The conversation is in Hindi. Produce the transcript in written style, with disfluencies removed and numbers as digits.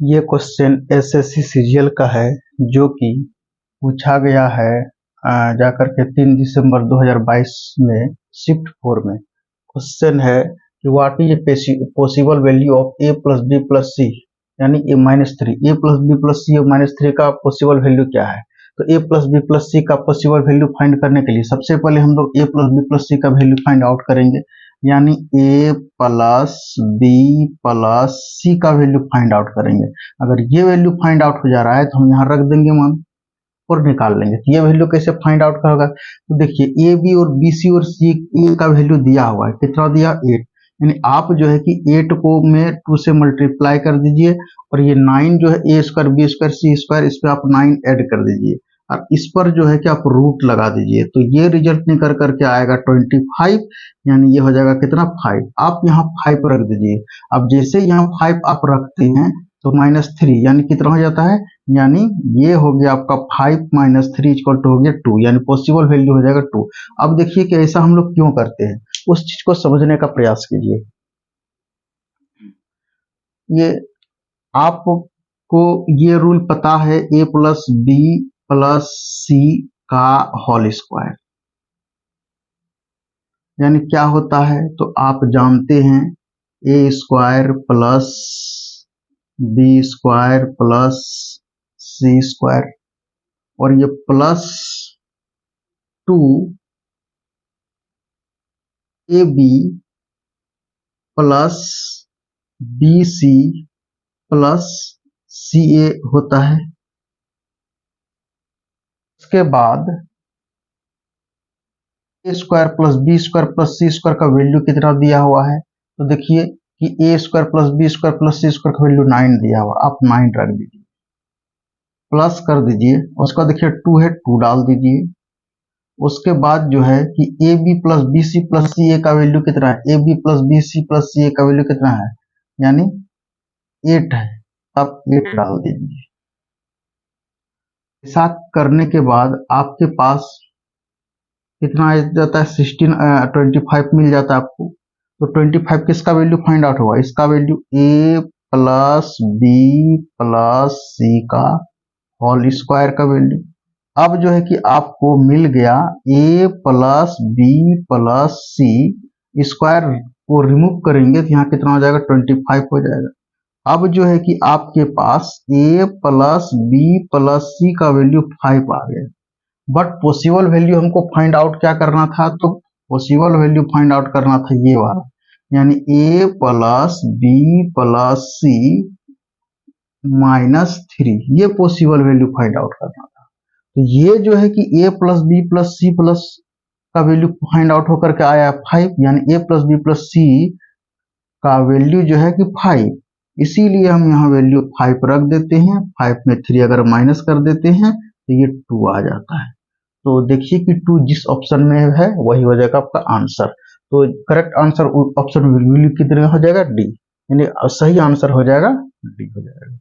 ये क्वेश्चन एसएससी सीजीएल का है जो कि पूछा गया है जाकर के 3 दिसंबर 2022 में शिफ्ट 4 में। क्वेश्चन है कि what is possible value of a plus b plus c यानी a minus three. A plus b plus c minus three का पॉसिबल वैल्यू क्या है? तो a plus b plus c का पॉसिबल वैल्यू फाइंड करने के लिए सबसे पहले हम लोग ए प्लस बी प्लस सी का वैल्यू फाइंड आउट करेंगे, यानी a plus b plus c का वैल्यू फाइंड आउट करेंगे। अगर ये वैल्यू फाइंड आउट हो जा रहा है तो हम यहाँ रख देंगे मान और निकाल लेंगे। तो ये वैल्यू कैसे फाइंड आउट होगा? तो देखिए ए बी और बी सी और सी ए का वैल्यू दिया हुआ है, कितना दिया? 8। यानी आप जो है कि 8 को में 2 से मल्टीप्लाई कर दीजिए और ये 9 जो है ए स्क्वायर बी स्क्वायर सी स्क्वायर, इस पर आप 9 ऐड कर दीजिए और इस पर जो है कि आप रूट लगा दीजिए। तो ये रिजल्ट निकल करके आएगा 25, यानी ये हो जाएगा कितना? 5। आप यहाँ 5 रख दीजिए। अब जैसे यहाँ 5 आप रखते हैं तो -3 यानी कितना हो जाता है? यानी ये हो गया आपका 5 माइनस 3 इक्वल टू हो गया 2, यानी पॉसिबल वैल्यू हो जाएगा 2। अब देखिए कि ऐसा हम लोग क्यों करते हैं, उस चीज को समझने का प्रयास कीजिए। ये आपको ये रूल पता है, ए प्लस बी प्लस सी का होल स्क्वायर यानी क्या होता है? तो आप जानते हैं a square plus b square plus c square और ये plus 2 a b plus b c plus c a होता है। इसके बाद a square plus b square plus c square का वैल्यू कितना दिया हुआ है? तो देखिए कि a square plus b square plus c square का वैल्यू 9 दिया हुआ, आप 9 रख दीजिए, प्लस कर दीजिए। उसका देखिए 2 है, 2 डाल दीजिए। उसके बाद जो है कि a b plus b c plus c a का वैल्यू कितना है? A b plus b c plus c a का वैल्यू कितना है? यानी 8 है, आप 8 डाल दीजिए। ऐसा करने के बाद आपके पास कितना आ जाता है? 25 मिल जाता है आपको। तो 25 किसका वैल्यू फाइंड आउट हुआ? इसका वैल्यू ए प्लस बी प्लस सी का होल स्क्वायर का वैल्यू। अब जो है कि आपको मिल गया ए plus b plus c square को रिमूव करेंगे तो यहाँ कितना हो जाएगा? 25 हो जाएगा। अब जो है कि आपके पास ए प्लस बी प्लस सी का वैल्यू 5 आ गया, बट पॉसिबल वैल्यू हमको फाइंड आउट क्या करना था? तो पॉसिबल वैल्यू फाइंड आउट करना था ये वाला, यानी ए प्लस बी प्लस सी -3, ये पॉसिबल वैल्यू फाइंड आउट करना था। तो ये जो है कि a plus b plus c plus का वैल्यू फाइंड आउट होकर के आया 5, यानी a plus b plus c का वैल्यू जो है कि 5, इसीलिए हम यहाँ वैल्यू 5 रख देते हैं। 5 में 3 अगर माइनस कर देते हैं तो ये 2 आ जाता है। तो देखिए कि 2 जिस ऑप्शन में है वही हो जाएगा आपका आंसर। तो करेक्ट आंसर ऑप्शन कितने हो जाएगा? डी, यानी सही आंसर हो जाएगा डी हो जाएगा।